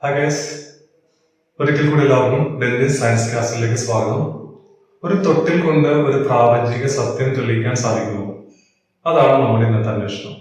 Hi guys, ഒരിക്കൽ കൂടി എല്ലാവർക്കും ഡെന്നിസ് സയൻസ് ക്ലാസ്സിലേക്ക് സ്വാഗതം. ഒരു തൊട്ടിൽ കൊണ്ട് ഒരു പ്രാപഞ്ചിക സത്യം തെളിയിക്കാൻ സാധിക്കുമോ? അതാണ് നമ്മുടെ ഇന്നത്തെ അന്വേഷണം.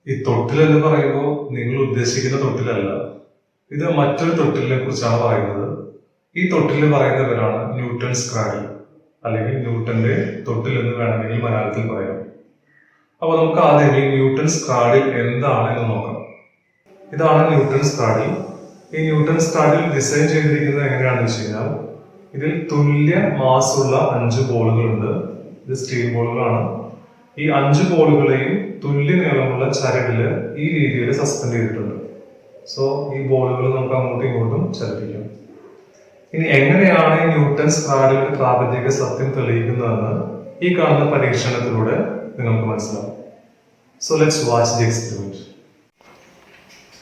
ഈ തൊട്ടിൽ എന്ന് പറയുമ്പോൾ നിങ്ങൾ ഉദ്ദേശിക്കുന്ന തൊട്ടിലല്ല, ഇത് മറ്റൊരു തൊട്ടിലിനെ കുറിച്ചാണ് പറയുന്നത്. ഈ തൊട്ടിൽ പറയുന്നവരാണ് ന്യൂട്ടൺസ് ക്രാഡിൽ, അല്ലെങ്കിൽ ന്യൂട്ടന്റെ തൊട്ടിൽ എന്ന് വേണമെങ്കിൽ മലയാളത്തിൽ പറയാം. അപ്പോൾ നമുക്ക് ആദ്യം ഈ ന്യൂട്ടൺസ് ക്രാഡിൽ എന്താണ് എന്ന് നോക്കാം. ഇതാണ് ന്യൂട്ടൺസ് ക്രാഡിൽ. ഈ ന്യൂട്ടൺസ് ക്രാഡിൽ ഡിസൈൻ ചെയ്തിരിക്കുന്നത് എങ്ങനെയാണെന്ന് വെച്ച് കഴിഞ്ഞാൽ, ഇതിൽ തുല്യ മാസുള്ള 5 ബോളുകളുണ്ട്. ഇത് സ്റ്റീൽ ബോളുകളാണ്. ഈ 5 ബോളുകളെയും തുല്യ നീളമുള്ള ചരടില് ഈ രീതിയിൽ സസ്പെൻഡ് ചെയ്തിട്ടുണ്ട്. സോ ഈ ബോളുകൾ നമുക്ക് അങ്ങോട്ടും ഇങ്ങോട്ടും ചലിപ്പിക്കാം. ഇനി എങ്ങനെയാണ് ഈ ന്യൂട്ടൺസ് ക്രാഡിൽ പ്രാപഞ്ചിക സത്യം തെളിയിക്കുന്നതെന്ന് ഈ കാണുന്ന പരീക്ഷണത്തിലൂടെ നിങ്ങൾക്ക് മനസ്സിലാവും. So let's watch the experiment.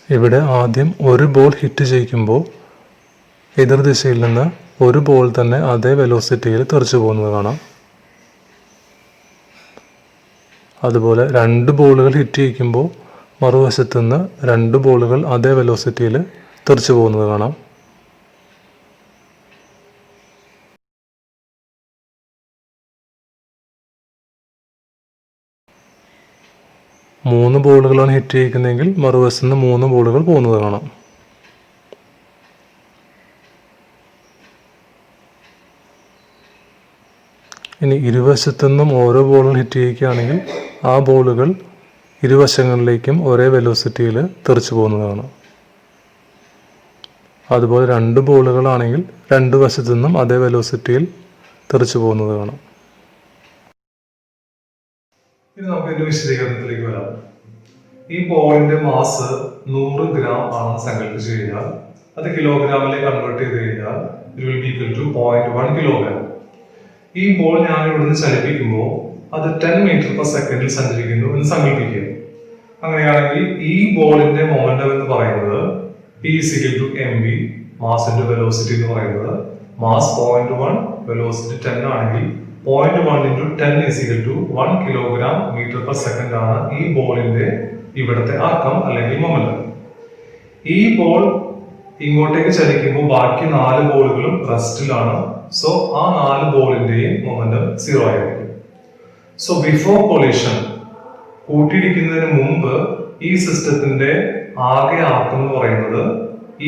ഇവിടെ ആദ്യം ഒരു ബോൾ ഹിറ്റ് ചെയ്യിക്കുമ്പോൾ എതിർദിശയിൽ നിന്ന് ഒരു ബോൾ തന്നെ അതേ വെലോസിറ്റിയിൽ തെറിച്ചു പോകുന്നത് കാണാം. അതുപോലെ 2 ബോളുകൾ ഹിറ്റ് ചെയ്യിക്കുമ്പോൾ മറുവശത്തു നിന്ന് 2 ബോളുകൾ അതേ വെലോസിറ്റിയിൽ തെറിച്ചു പോകുന്നത് കാണാം. മൂന്ന് ബോളുകളാണ് ഹിറ്റ് ചെയ്യിക്കുന്നതെങ്കിൽ മറുവശത്ത് നിന്ന് 3 ബോളുകൾ പോകുന്നത് കാണാം. ഇനി ഇരുവശത്തു നിന്നും ഓരോ ബോളുകൾ ഹിറ്റ് ചെയ്യിക്കുകയാണെങ്കിൽ ആ ബോളുകൾ ഇരുവശങ്ങളിലേക്കും ഒരേ വെലോസിറ്റിയിൽ തെറിച്ചു പോകുന്നത് കാണാം. അതുപോലെ 2 ബോളുകളാണെങ്കിൽ 2 വശത്തു നിന്നും അതേ വെലോസിറ്റിയിൽ തെറിച്ചു പോകുന്നത് കാണാം. ഇനി നമുക്ക് ഇതിന്റെ വിശദീകരണത്തിലേക്ക് വരാം. ഈ ബോളിന്റെ മാസ് 100 ഗ്രാം ആണെന്ന് സങ്കല്പിച്ചു കഴിഞ്ഞാൽ അത് കിലോഗ്രാമിലേക്ക് കൺവേർട്ട് ചെയ്ത് കഴിഞ്ഞാൽ it will be equal to 0.1 kilogram. ഈ ബോൾ ഞാൻ ഇവിടുന്ന് ചലിപ്പിക്കുമ്പോൾ അത് 10 മീറ്റർ പെർ സെക്കൻഡിൽ സഞ്ചരിക്കുന്നു എന്ന് സങ്കല്പിക്കുക. അങ്ങനെയാണെങ്കിൽ ഈ ബോളിന്റെ മൊമെന്റം എന്ന് പറയുന്നത് P is equal to mv, mass into velocity എന്ന് പറയുന്നത് മാസ് 0.1, വെലോസിറ്റി 10 ആണെങ്കിൽ 0.1 into 10 is equal to 1 kilogram meter per second ആണ് ഈ ബോളിന്റെ ഇവിടുത്തെ ആക്കം അല്ലെങ്കിൽ മൊമെന്റം. ഈ ബോൾ ഇങ്ങോട്ടേക്ക് ചലിക്കുമ്പോൾ ബാക്കി 4 ബോളുകളും റെസ്റ്റിലാണ്. സോ ആ 4 ബോളിന്റെയും മൊമെന്റം 0 ആയിരിക്കും. സോ ബിഫോർ കൊളിഷൻ, കൂട്ടിയിടിക്കുന്നതിന് മുമ്പ് ഈ സിസ്റ്റത്തിന്റെ ആകെ ആക്കം എന്ന് പറയുന്നത്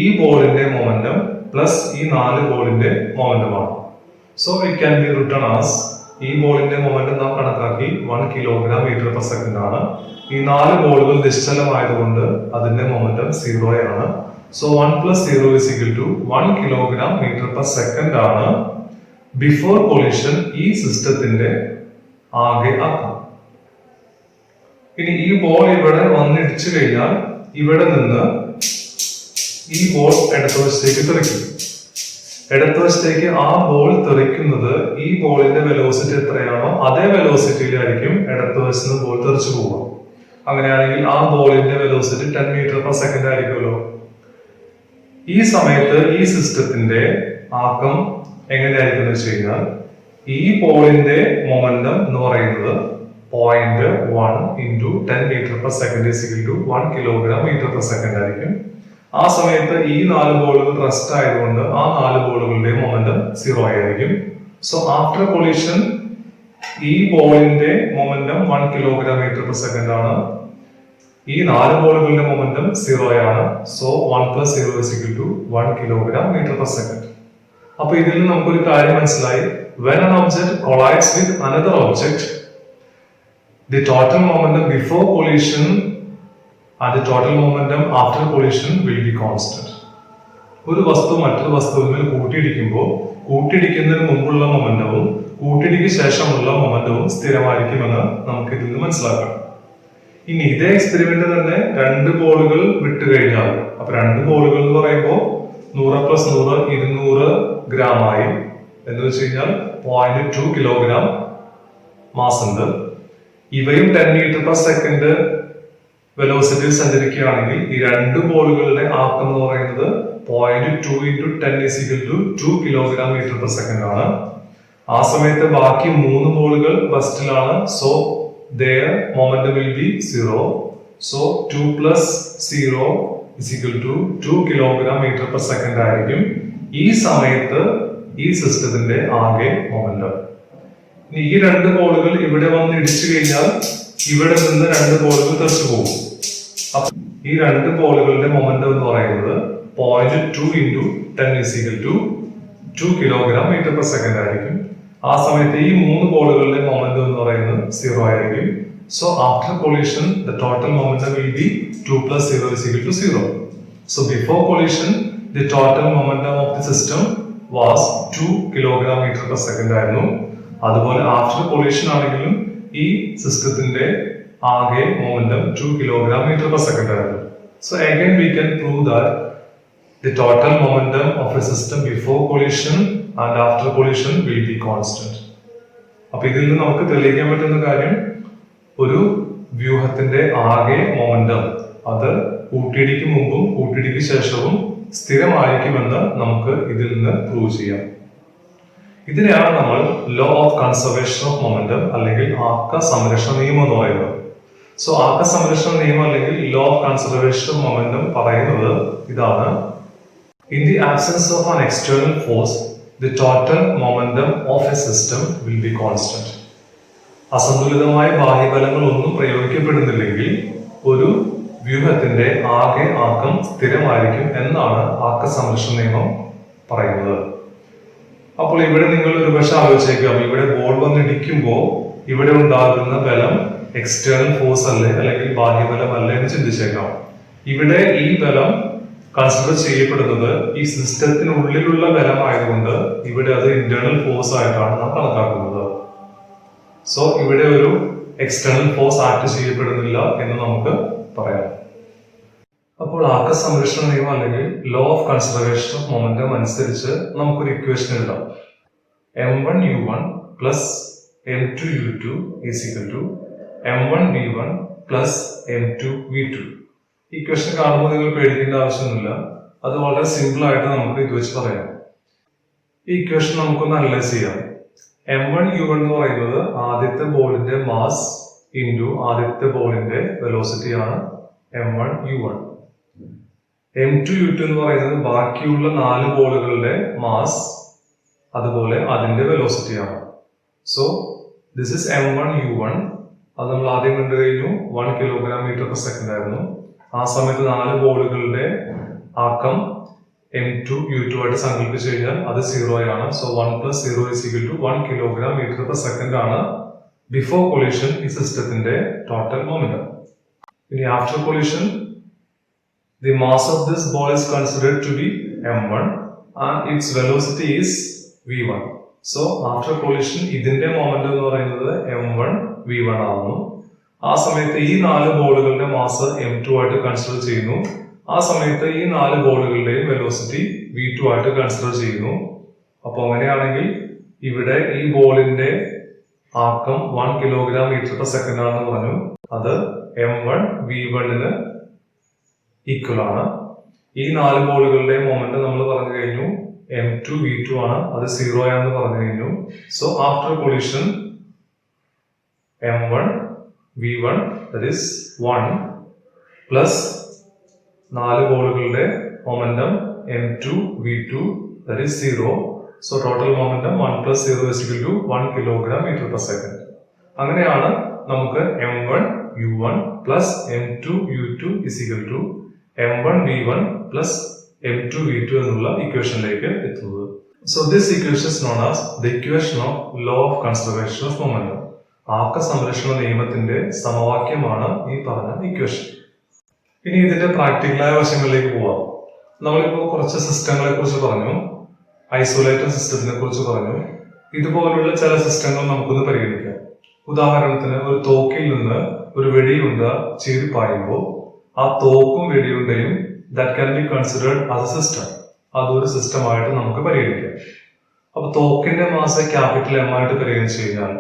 ഈ ബോളിന്റെ മൊമെന്റം പ്ലസ് ഈ 4 ബോളിന്റെ മൊമെന്റമാണ്. So it can be written as, ഈ ബോളിന്റെ മൊമെന്റം നാം കണക്കാക്കി 1 കിലോഗ്രാം മീറ്റർ പെർ സെക്കൻഡ് ആണ്. ഈ 4 ബോളുകൾ നിശ്ചലമായതുകൊണ്ട് അതിന്റെ മൊമെന്റം 0 ആണ്. So 1 plus 0 is equal to 1 kilogram metre per second ആണ് ബിഫോർ കൊളിഷൻ ഈ സിസ്റ്റത്തിന്റെ ആകെ ആക്കം. ഇനി ഈ ബോൾ ഇവിടെ വന്നിടിച്ചു കഴിഞ്ഞാൽ ഇവിടെ നിന്ന് ഈ ബോൾ ഇടതുവശത്തേക്ക് തെറിക്കും. ഇടതുവശത്തേക്ക് ആ ബോൾ തെറിക്കുന്നത് ഈ ബോളിന്റെ വെലോസിറ്റി എത്രയാണോ അതേ വെലോസിറ്റിയിലായിരിക്കും ഇടതുവശത്ത് ബോൾ തെറിച്ചു പോവുക. അങ്ങനെയാണെങ്കിൽ ആ ബോളിന്റെ വെലോസിറ്റി 10 മീറ്റർ പെർ സെക്കൻഡ് ആയിരിക്കുമല്ലോ. ഈ സമയത്ത് ഈ സിസ്റ്റത്തിന്റെ ആക്കം എങ്ങനെയായിരിക്കും എന്ന് വെച്ച് കഴിഞ്ഞാൽ, ഈ ബോളിന്റെ മൊമെന്റം എന്ന് പറയുന്നത് 0.1 into 10 meter per second is equal to 1 kilogram meter per second ആയിരിക്കും. ആ സമയത്ത് ഈ 4 ബോളുകൾ റെസ്റ്റ് ആയതുകൊണ്ട് ആ 4 ബോളുകളുടെ മൊമെന്റം 0 ആയിരിക്കും. സോ ആഫ്റ്റർ കൊളിഷൻ ഈ ബോളിന്റെ momentum 1 kilogram metre per second ആണ്. ഈ 4 ബോളുകളുടെ മൊമെന്റം 0 ആണ്. So 1 plus 0 is equal to 1 kilogram meter per second. അപ്പൊ ഇതിൽ നമുക്കൊരു കാര്യം മനസ്സിലായി. When an object collides with another object, the total momentum before collision and the total momentum after collision will be constant. ഒരു വസ്തു മറ്റൊരു വസ്തുവിൽ കൂട്ടിയിടിക്കുമ്പോൾ കൂട്ടിയിടിക്കുന്നതിന് മുമ്പുള്ള മൊമെന്റവും കൂട്ടിയിടിക്ക് ശേഷമുള്ള മൊമെന്റവും സ്ഥിരമായിരിക്കുമെന്ന് നമുക്ക് ഇതിൽ നിന്ന് മനസ്സിലാക്കാം. ഇനി ഇതേ എക്സ്പെരിമെന്റ് തന്നെ 2 ബോളുകൾ വിട്ടു കഴിഞ്ഞാൽ, അപ്പൊ 2 ബോളുകൾ എന്ന് പറയുമ്പോൾ 100 plus 100 200 ഗ്രാം ആയി. എന്ന് വെച്ച് കഴിഞ്ഞാൽ 0.2 കിലോഗ്രാം മാസ് ഉണ്ട്. ഇവയും 10 മീറ്റർ പെർ സെക്കൻഡ് വെലോസിറ്റിയിൽ സഞ്ചരിക്കുകയാണെങ്കിൽ ഈ 2 ബോളുകളുടെ ആക്കം എന്ന് പറയുന്നത് 0.2 into 10 is equal to 2 kilogram meter per second ആണ്. ആ സമയത്ത് ബാക്കി 3 ബോളുകൾ റെസ്റ്റിലാണ്. So their momentum will be 0. So 2 plus 0 is equal to 2 kg/s ആയിരിക്കും ഈ സമയത്ത് ഈ സിസ്റ്റത്തിന്റെ ആകെ മൊമെന്റം. ഈ 2 ബോളുകൾ ഇവിടെ വന്ന് ഇടിച്ചു കഴിഞ്ഞാൽ ഇവിടെ നിന്ന് 2 ബോളുകൾ തെറിച്ചു പോകും. ഈ 2 ബോളുകളുടെ മൊമെന്റം എന്ന് പറയുന്നത് 0.2 into 10 is equal to 2 kg/s ആയിരിക്കും. ആ സമയത്ത് ഈ 3 ബോളുകളുടെ മൊമെന്റം എന്ന് പറയുന്നത് 0 ആയിരിക്കും. So after collision the total momentum will be 2 plus 0 is equal to 0. So before collision the total momentum of the system was 2 kg/s ആയിരുന്നു. അതുപോലെ ആഫ്റ്റർ കൊളീഷൻ ആണെങ്കിലും ഈ സിസ്റ്റത്തിന്റെ ആകെ മൊമെന്റം 2 kg/s ആയിരുന്നു. So again we can prove that the total momentum of a system before collision and after collision will be constant. അപ്പൊ ഇതിൽ നിന്ന് നമുക്ക് തെളിയിക്കാൻ പറ്റുന്ന കാര്യം ഒരു വ്യൂഹത്തിന്റെ ആകെ മൊമെന്റം അത് കൂട്ടിയിടിക്ക് മുമ്പും കൂട്ടിയിടിക്ക് ശേഷവും സ്ഥിരമായിരിക്കുമെന്ന് നമുക്ക് ഇതിൽ നിന്ന് പ്രൂവ് ചെയ്യാം. ഇതിനെയാണ് നമ്മൾ law of conservation of momentum അല്ലെങ്കിൽ ആക്ക സംരക്ഷണ നിയമം എന്ന് പറയുന്നത്. സോ ആക്ക സംരക്ഷണ നിയമം അല്ലെങ്കിൽ law of conservation of momentum പറയുന്നത് ഇതാണ്: in the absence of an external force the total momentum of a system will be constant. അസന്തുലിതമായ ബാഹ്യബലങ്ങൾ ഒന്നും പ്രയോഗിക്കപ്പെടുന്നില്ലെങ്കിൽ ഒരു വ്യൂഹത്തിന്റെ ആകെ ആക്കം സ്ഥിരമായിരിക്കും എന്നാണ് ആക്ക സംരക്ഷണ നിയമം പറയുന്നത്. അപ്പോൾ ഇവിടെ നിങ്ങൾ ഒരുപക്ഷെ ആലോചിച്ചേക്കാം, ഇവിടെ ബോൾ വന്നിടിക്കുമ്പോൾ ഇവിടെ ഉണ്ടാകുന്ന ബലം എക്സ്റ്റേണൽ ഫോഴ്സ് അല്ലേ അല്ലെങ്കിൽ ബാഹ്യബലം അല്ലേ എന്ന് ചിന്തിച്ചേക്കാം. ഇവിടെ ഈ ബലം കൺസിഡർ ചെയ്യപ്പെടുന്നത് ഈ സിസ്റ്റത്തിനുള്ളിലുള്ള ബലമായതുകൊണ്ട് ഇവിടെ അത് ഇന്റേണൽ ഫോഴ്സ് ആയിട്ടാണ് നാം കണക്കാക്കുന്നത്. സോ ഇവിടെ ഒരു എക്സ്റ്റേണൽ ഫോഴ്സ് ആക്ട് ചെയ്യപ്പെടുന്നില്ല എന്ന് നമുക്ക് പറയാം. അപ്പോൾ ആക്ക സംരക്ഷണ നിയമം അല്ലെങ്കിൽ law of conservation of momentum അനുസരിച്ച് നമുക്കൊരു ഇക്വേഷൻ എഴുതാം. m1u1 plus m2u2 is equal to m1v1 plus m2v2. Equation കാണുമ്പോൾ നിങ്ങൾ പേടിക്കേണ്ട ആവശ്യമൊന്നുമില്ല, അത് വളരെ സിമ്പിൾ ആയിട്ട് നമുക്ക് ഇത് വെച്ച് പറയാം. ഈ ഇക്വേഷൻ നമുക്കൊന്ന് അനലൈസ് ചെയ്യാം. m1u1 എന്ന് പറയുന്നത് ആദ്യത്തെ ബോളിന്റെ മാസ് ഇൻറ്റു ആദ്യത്തെ ബോളിന്റെ വെലോസിറ്റി ആണ് m1u1. m2u2 എന്ന് പറയുന്നത് ബാക്കിയുള്ള 4 ബോളുകളുടെ മാസ് അതുപോലെ അതിന്റെ വെലോസിറ്റി ആണ്. So this is m1u1. അത് നമ്മൾ ആദ്യം കണ്ടു കഴിഞ്ഞു 1 kg/s ആയിരുന്നു. ആ സമയത്ത് 4 ബോളുകളുടെ ആക്കം m2u2 ആയിട്ട് സങ്കല്പിച്ചു കഴിഞ്ഞാൽ അത് 0 ആണ്. So 1 plus 0 is equal to 1 kg/s ആണ് ബിഫോർ കൊളീഷൻ ഈ സിസ്റ്റത്തിന്റെ ടോട്ടൽ മൊമെന്റം. ഇനി after collision the mass of this ball is considered to be m1 and its velocity is v1. So after collision ഇതിന്റെ momentum എന്ന് പറയുന്നത് m1 v1 ആവുന്നു. ആ സമയത്ത് ഈ 4 ബോളുകളുടെ മാസ് m2 ആയിട്ട് കൺസിഡർ ചെയ്യുന്നു. ആ സമയത്ത് ഈ 4 ബോളുകളുടെയും വെലോസിറ്റി v2 ആയിട്ട് കൺസിഡർ ചെയ്യുന്നു. അപ്പൊ അങ്ങനെയാണെങ്കിൽ ഇവിടെ ഈ ബോളിന്റെ ആക്കം 1 kg/s ആണെന്ന് പറഞ്ഞു. അത് m1 v1 ഈക്വൽ ആണ്. ഈ 4 ബോളുകളുടെ മൊമെന്റ് നമ്മൾ പറഞ്ഞു കഴിഞ്ഞു m2 v2 ആണ്, അത് 0 ആണെന്ന് പറഞ്ഞു കഴിഞ്ഞു. So after collision m1 v1 that is 1 plus 4 ബോളുകളുടെ momentum m2 v2 that is 0. So total momentum 1 plus 0 is equal to 1 kg/s. അങ്ങനെയാണ് നമുക്ക് m1 u1 plus m2 u2 is equal to m1 v1 plus m2 v2 എന്നുള്ള ഇക്വേഷനിലേക്ക് എത്തുന്നത്. So this equation is known as the equation of law of conservation of momentum. ആക്ക സംരക്ഷണ നിയമത്തിന്റെ സമവാക്യമാണ് ഈ പറഞ്ഞ ഇക്വേഷൻ. ഇനി ഇതിന്റെ പ്രാക്ടിക്കലായ വശങ്ങളിലേക്ക് പോവാം. നമ്മളിപ്പോൾ കുറച്ച് സിസ്റ്റങ്ങളെ കുറിച്ച് പറഞ്ഞു, ഐസൊലേറ്റഡ് സിസ്റ്റത്തിനെ കുറിച്ച് പറഞ്ഞു. ഇതുപോലുള്ള ചില സിസ്റ്റങ്ങൾ നമുക്കൊന്ന് പരിഗണിക്കാം. ഉദാഹരണത്തിന് ഒരു തോക്കിൽ നിന്ന് ഒരു വെടിയുണ്ട ചീറിപ്പായുമ്പോൾ ആ തോക്കും വെടിയുണ്ടയും that can be considered as a system. അതൊരു സിസ്റ്റമായിട്ട് നമുക്ക് പരിഗണിക്കാം. അപ്പൊ തോക്കിന്റെ മാസ് ക്യാപിറ്റൽ എം ആയിട്ട് പരിഗണിച്ചു കഴിഞ്ഞാൽ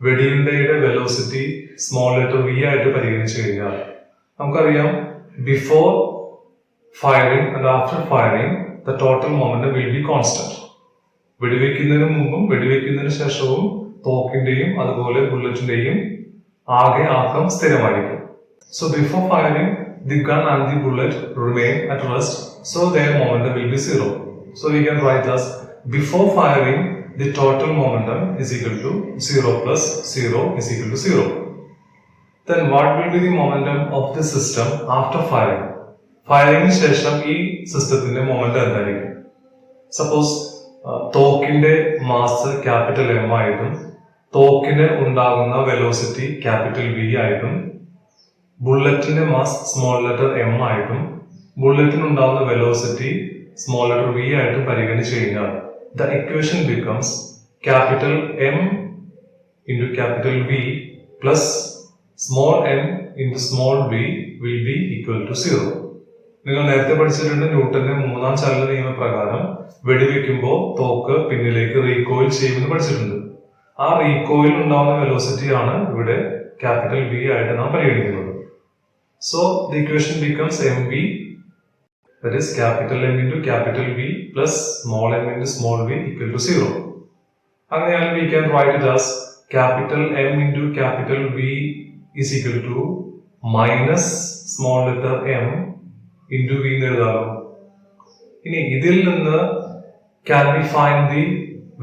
വെടിയുണ്ടയുടെ വെലോസിറ്റി സ്മോൾ ലെറ്റർ വി ആയിട്ട് പരിഗണിച്ചു കഴിഞ്ഞാൽ നമുക്കറിയാം before firing and after firing the total momentum will be constant. വെടിവെക്കുന്നതിന് മുമ്പും വെടിവെക്കുന്നതിന് ശേഷവും തോക്കിന്റെയും അതുപോലെ ബുള്ളറ്റിന്റെയും ആകെ ആക്കം സ്ഥിരമായിരിക്കും. So before firing, the gun and the bullet remain at rest, so their momentum will be zero. So we can write as before firing, the total momentum is equal to 0 plus 0 is equal to 0. Then what will be the momentum of the system after firing? ഫയറിംഗിന് ശേഷം ഈ സിസ്റ്റത്തിന്റെ momentum എന്തായിരിക്കും? Suppose തോക്കിന്റെ mass capital M ആയിട്ടും തോക്കിന് ഉണ്ടാകുന്ന velocity capital V ആയിട്ടും ബുള്ളറ്റിന്റെ mass small letter M ആയിട്ടും ബുള്ളറ്റിന് ഉണ്ടാകുന്ന velocity small letter V ആയിട്ടും പരിഗണിച്ചു കഴിഞ്ഞാൽ the equation becomes capital M into capital V plus small m into small v will be equal to 0. നിങ്ങൾ നേരത്തെ പഠിച്ചിട്ടുണ്ട് ന്യൂട്ടന്റെ മൂന്നാം ചലന നിയമപ്രകാരം വെടിവെക്കുമ്പോൾ തോക്ക് പിന്നിലേക്ക് റീകോയിൽ ചെയ്യുമെന്ന് പഠിച്ചിട്ടുണ്ട്. ആ റീകോയിൽ ഉണ്ടാവുന്ന വെലോസിറ്റി ആണ് ഇവിടെ ക്യാപിറ്റൽ വി ആയിട്ട് നാം പരിഗണിക്കുന്നത്. So the equation becomes m v, that is capital M into capital V plus small m into small v equal to 0. അങ്ങനെയാണ് we can write it as capital M into capital V is equal to minus small letter m into v എന്ന് എഴുതാമോ? ഇനി ഇതിൽ നിന്ന് can we find the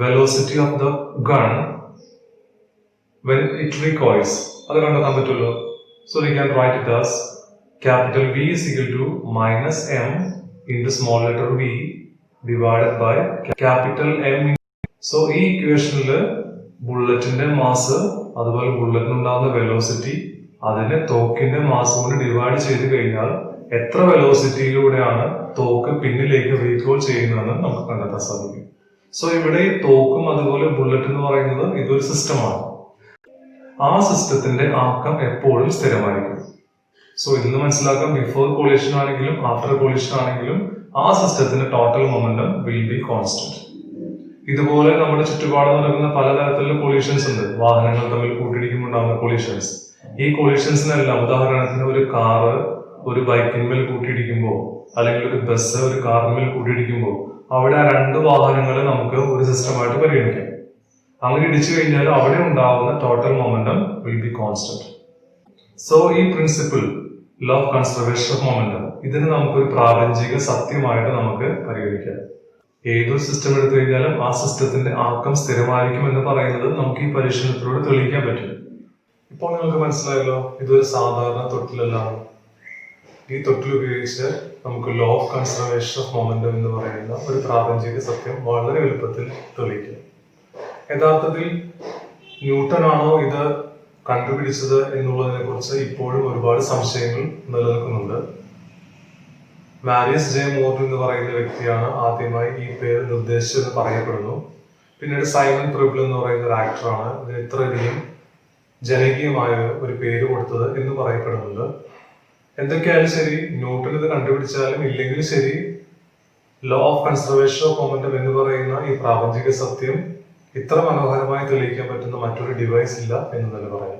velocity of the gun when it recoils? അത് കണ്ടെത്താൻ പറ്റുമല്ലോ. So we can write it as capital V is equal to minus m into small letter v divided by capital M. So ഈ ഇക്വേഷനിൽ ബുള്ളറ്റിന്റെ mass അതുപോലെ ബുള്ളറ്റിന് ഉണ്ടാകുന്ന velocity അതിനെ തോക്കിന്റെ mass കൊണ്ട് divide ചെയ്ത് കഴിഞ്ഞാൽ എത്ര വെലോസിറ്റിയിലൂടെയാണ് തോക്ക് പിന്നിലേക്ക് റീകോൾ ചെയ്യുന്നതെന്ന് നമുക്ക് കണ്ടെത്താൻ സാധിക്കും. സോ ഇവിടെ തോക്കും അതുപോലെ ബുള്ളറ്റ് എന്ന് പറയുന്നത് ഇതൊരു സിസ്റ്റമാണ്. ആ സിസ്റ്റത്തിന്റെ ആക്കം എപ്പോഴും സ്ഥിരമായിരിക്കും. സോ ഇതിൽ നിന്ന് മനസ്സിലാക്കാം ബിഫോർ കൊളീഷൻ ആണെങ്കിലും ആഫ്റ്റർ കൊളീഷൻ ആണെങ്കിലും ആ സിസ്റ്റത്തിന്റെ total momentum will be constant. ഇതുപോലെ നമ്മുടെ ചുറ്റുപാട് നടക്കുന്ന പലതരത്തിലുള്ള കൊളീഷൻസ് ഉണ്ട്. വാഹനങ്ങൾ തമ്മിൽ കൂട്ടിയിടിക്കുമ്പോൾ ഉണ്ടാകുന്ന കൊളീഷൻസ്. ഈ കൊളീഷൻസിനെല്ലാം ഉദാഹരണത്തിന് ഒരു കാറ് ഒരു ബൈക്കിന്മേൽ കൂട്ടിയിടിക്കുമ്പോൾ അല്ലെങ്കിൽ ഒരു ബസ് ഒരു കാറിന്മേൽ കൂട്ടിയിടിക്കുമ്പോൾ അവിടെ ആ രണ്ട് വാഹനങ്ങളെ നമുക്ക് ഒരു സിസ്റ്റമായിട്ട് പരിഗണിക്കാം. അങ്ങനെ ഇടിച്ചു കഴിഞ്ഞാൽ അവിടെ ഉണ്ടാകുന്ന total momentum will be constant. So ഈ principle law of conservation of momentum ഇതിന് നമുക്കൊരു പ്രാപഞ്ചിക സത്യമായിട്ട് നമുക്ക് പരിഗണിക്കാം. ഏതൊരു സിസ്റ്റം എടുത്തു കഴിഞ്ഞാലും ആ സിസ്റ്റത്തിന്റെ ആക്കം സ്ഥിരമായിരിക്കും എന്ന് പറയുന്നത് നമുക്ക് ഈ പരീക്ഷണത്തിലൂടെ തെളിയിക്കാൻ പറ്റും. ഇപ്പോൾ നിങ്ങൾക്ക് മനസ്സിലായല്ലോ ഇതൊരു സാധാരണ തൊട്ടിലല്ലാണ്. ഈ തൊട്ടിൽ ഉപയോഗിച്ച് നമുക്ക് law of conservation of momentum എന്ന് പറയുന്ന ഒരു പ്രാപഞ്ചിക സത്യം വളരെ എളുപ്പത്തിൽ തെളിയിക്കാം. യഥാർത്ഥത്തിൽ ന്യൂട്ടൺ ആണോ ഇത് കണ്ടുപിടിച്ചത് എന്നുള്ളതിനെ കുറിച്ച് ഇപ്പോഴും ഒരുപാട് സംശയങ്ങൾ നിലനിൽക്കുന്നുണ്ട്. മാരിയസ് ജെ മോർട്ടൺ എന്ന് പറയുന്ന വ്യക്തിയാണ് ആദ്യമായി ഈ പേര് നിർദ്ദേശിച്ചതെന്ന് പറയപ്പെടുന്നു. പിന്നീട് സൈമൺ പ്രിബിൾ എന്ന് പറയുന്ന ഒരു ആക്ടറാണ് ഇതിന് ഇത്രയധികം ജനകീയമായ ഒരു പേര് കൊടുത്തത് എന്ന് പറയപ്പെടുന്നുണ്ട്. എന്തൊക്കെയായാലും ശരി, ന്യൂട്ടൺ ഇത് കണ്ടുപിടിച്ചാലും ഇല്ലെങ്കിലും ശരി, law of conservation of momentum എന്ന് പറയുന്ന ഈ പ്രാപഞ്ചിക സത്യം ഇത്ര മനോഹരമായി തെളിയിക്കാൻ പറ്റുന്ന മറ്റൊരു ഡിവൈസ് ഇല്ല എന്ന് തന്നെ പറയാം.